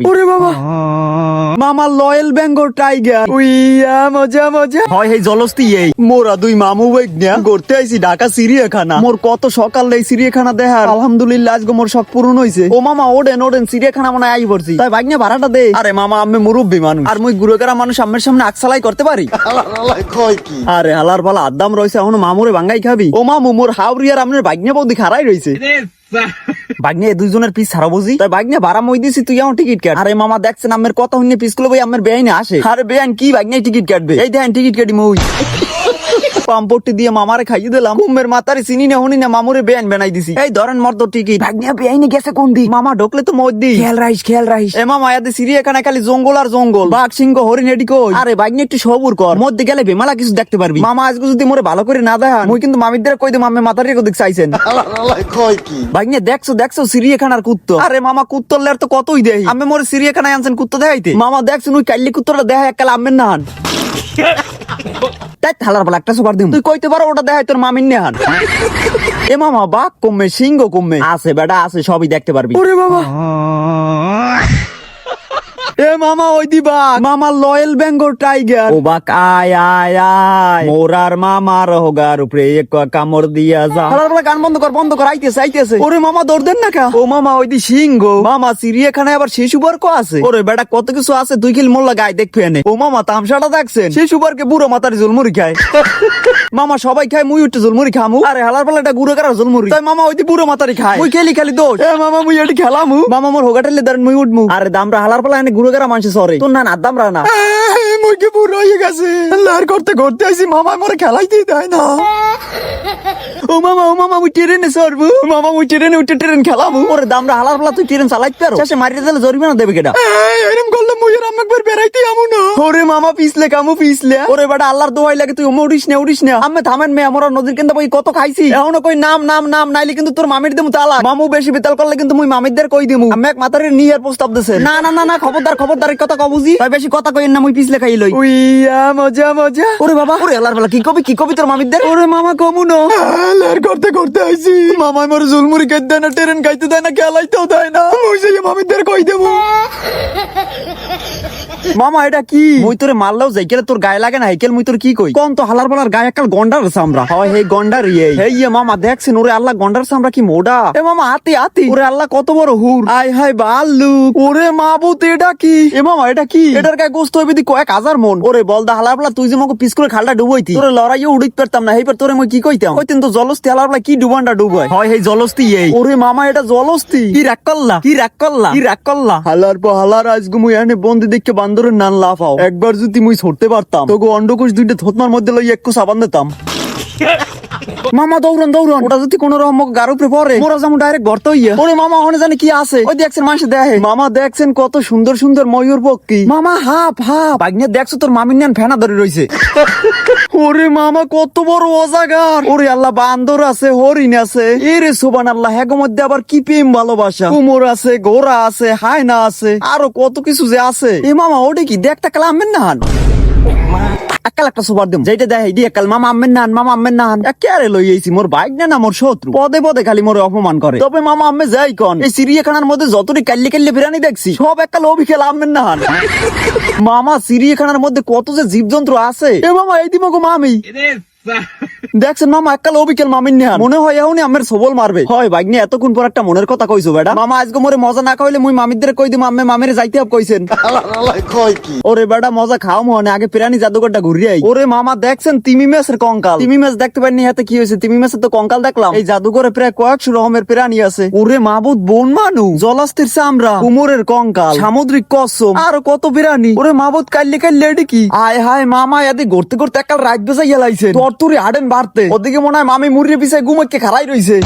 ওরে বাবা মামা লয়েল বেঙ্গল টাইগার উইয়া মজা মজা হয় এই জলস্তি এই মোরা দুই মামু বৈজ্ঞা করতে আইছি ঢাকা চিড়িয়াখানা মোর কত সকাল এই চিড়িয়াখানা দেখার আলহামদুলিল্লাহ আজকে মোর শখ পূরণ হইছে ও মামা ওডেন চিড়িয়াখানা মনে আই পড়ছি তাই ভাগ্নে ভাড়াটা দে আরে মামা আমি মুরব্বী মানুষ আর মুই গুরুকারা মানুষ আমের সামনে আকসালাই করতে পারি আরে হালার পালা আদাম রইছে এখন মামুরে ভাঙ্গাই খাবি ও মামু মোর হাওরিয়ার আমনের ভাগ্নে বৌদি খারাই রইছে ভাগ্নে দুইজনের পিস ছাড়া বুঝি তাই ভাগ্নে ভাড়া মই দিছি তুই আমার টিকিট কাট আরে মামা দেখছেন আমের কথা হইনি পিস গুলো ভাই আমার বেআইনে আসে আরে বেআইন কি ভাগ্নে টিকিট কাটবে এই দেখেন টিকিট কাটি মই পাম্পটি দিয়ে মামারে খাইয়ে দিলাম কুমের মাতারে চিনি না হনি না মামুরে বেআইন বানাই দিছি এই ধরেন মর্দ টিকিট ভাগ্নে বেআইনে গেছে কোন দিক মামা ঢোকলে তো মদ দি খেয়াল রাইস এ মামা এতে চিড়িয়াখানা খালি জঙ্গল আর জঙ্গল বাঘ সিংহ হরিণ এটি কই আরে ভাগ্নে একটু সবুর কর মধ্যে গেলে বেমালা কিছু দেখতে পারবি মামা আজকে যদি মোরে ভালো করে না দেখান মুই কিন্তু মামিদের কই দিম আমি মাথার রেখে দেখ চাইছেন ভাগ্নে দেখছো চিড়িয়াখানার কুত্তো আরে মামা কুত্তর তো কতই দেই আমি মোরে চিড়িয়াখানায় আনছেন কুত্তো দেখাইতে মামা দেখছেন ওই কাইলি কুত্তটা দেখা একাল আমেন না হান তাই থালার বলা একটা সুপার দিম তুই কইতে পারো ওটা দেখাই তোর মামিন নেহান এ মামা বাঘ কমবে সিংহ কমবে আছে বেটা আছে সবই দেখতে পারবি ওরে বাবা এ মামা ওই দি বাঘ মামা লয়েল বেঙ্গল টাইগার ও বাঘ আয় আয় আয় মোরার মামার হোগার উপরে এক কামড় দিয়া যা হালার গান বন্ধ কর আইতেছে ওরে মামা দৌড় দেন না কা ও মামা ওই দি সিংহ মামা চিড়িয়াখানায় আবার শিশু বর্গ আছে ওরে বেটা কত কিছু আছে তুই খেল মোল্লা গায়ে দেখবে এনে ও মামা তামসাটা দেখছেন শিশু বর্গে বুড়ো মাতার জলমুড়ি খায় মামা সবাই খায় মুই উঠে জলমুড়ি খামু আরে হালার পালা এটা গুড়ো কারা জলমুড়ি তাই মামা ওই দি বুড়ো মাতারি খায় মুই খালি দোষ এ মামা মুই এটি খেলামু মামা মোর হোগাটেলে ধরেন মুই উঠমু আরে দামরা হালার পালা এনে গুড়ো কারা মানুষ সরে তোর না দাম রানা মুই কি বুড়ো হয়ে গেছে লার করতে আইছি মামা মোরে খেলাইতে দেয় না ও মামা মুই ট্রেনে চড়বো মামা মুই ট্রেনে উঠে ট্রেন খেলাবো ওরে দামরা হালার পালা তুই ট্রেন চালাইতে পারো শেষে মারিয়ে দিলে জরিমানা দেবে কেডা এরকম করলে মুই আর আমি একবার বেরাইতে আমু না ওরে মামা পিছলে ওরে বেটা আল্লাহর দোহাই লাগে তুই উড়িস না আমি থামেন মে আমরা নদীর কেন্দ্র বই কত খাইছি এখনো কই নাম নাইলে কিন্তু তোর মামির দেমু তালা মামু বেশি বিতাল করলে কিন্তু মুই মামিদের কই দিমু আমি এক মাতারে নিয়ার প্রস্তাব দিছে না খবরদার কথা কবুজি তাই বেশি কথা কইন না মুই পিছলে খাই লই উইয়া মজা ওরে বাবা ওরে আল্লাহর বেলা কি কবি তোর মামিদের ওরে মামা কমু না লার করতে আইছি মামা মোর জুলমুড়ি খাইতে দেয় না ট্রেন খাইতে দেয় না খেলাইতেও দেয় না মুই যে মামিদের কই দেবো মামা এটা কি মুই তোরে মারলেও যাই কেলে তোর গায়ে লাগে না হেকেল মুই তোর কি কই কোন তো হালার বলার গায়ে একাল গন্ডার সামরা হয় হে গন্ডার ইয়ে মামা দেখছেন ওরে আল্লাহ গন্ডার সামরা কি মোডা এ মামা আতি ওরে আল্লাহ কত বড় হুর আয় হায় বাল্লু ওরে মাবুত এটা কি এ মামা এটা কি এটার গায়ে গোস্ত হইবে দি কয়েক হাজার মন ওরে বলদা হালার বলা তুই যে মকে পিস করে খালটা ডুবইতি তোরে লড়াইও উড়িত পারতাম না হেইবার তোরে মুই কি কইতাম কইতেন তো জলস্তি হালার বলা কি ডুবানটা ডুবাই হয় হে জলস্তি এই ওরে মামা এটা জলস্তি কি রাগ করলা হালার আজকে মুই এনে বন্দি দেখে বান্দরের নান লাফাও একবার যদি মুই ছড়তে পারতাম তোকে অন্ডকোষ দুইটা থতমার মধ্যে লই একটু সাবান দিতাম মামা দৌড়ন ওটা যদি কোন রকম গার উপরে পড়ে মোরা যেমন ডাইরেক্ট গর্ত হইয়া ওরে মামা ওখানে জানি কি আছে ওই দেখছেন মানুষ দেখে মামা দেখছেন কত সুন্দর ময়ূর পক্ষী মামা হাফ ভাগ্নে দেখছো তোর মামির নান ফেনা ধরে রইছে ওরে মামা কত বড় অজাগার ওরে আল্লাহ বান্দর আছে হরিণ আছে এরে সুবহানাল্লাহ হেগো মধ্যে আবার কি প্রেম ভালোবাসা কুমোর আছে ঘোড়া আছে হায়না আছে আরো কত কিছু যে আছে এ মামা ওটা কি দেখতে কালামেন না হান একাল একটা সুপার দিম যেটা দেখাই দি একাল মামা আম্মেন নান একেবারে লই আইছি মোর বাইক না মোর শত্রু পদে খালি মোর অপমান করে তবে মামা আম্মে যাই কোন এই চিড়িয়াখানার মধ্যে যতটি কাল্লি ফিরানি দেখছি সব একাল অবিকেল আম্মেন নান মামা চিড়িয়াখানার মধ্যে কত যে জীবজন্তু আছে এ মামা এই দিমগো মামি দেখছেন মামা একাল অবিকেল মামিন নেহান মনে হয় এখনই আমের সবল মারবে হয় বাইক নিয়ে এতক্ষণ পর একটা মনের কথা কইছো বেটা মামা আজকে মোরে মজা না খাইলে মুই মামিদের কই দিম আম্মে মামিরে যাইতে হব কইছেন ওরে বেটা মজা খাও মনে আগে প্রাণী জাদুঘরটা ঘুরে আই ওরে মামা দেখছেন তিমি মাছের কঙ্কাল তিমি মাছ দেখতে পাইনি হাতে কি হয়েছে তিমি মাছের তো কঙ্কাল দেখলাম এই জাদুঘরে প্রায় কয়েকশো রকমের প্রাণী আছে ওরে মাবুদ বন মানু জলাস্থির চামড়া কুমোরের কঙ্কাল সামুদ্রিক কচ্ছপ আর কত প্রাণী ওরে মাবুদ কাইলে এডি কি আয় হায় মামা এদি ঘুরতে একাল রাত বেজা গেলাইছে তোর হাডেন বাড়তে ওদিকে মনে হয় মামি মুরগির পিছায় ঘুমাইকে খারাই রইছে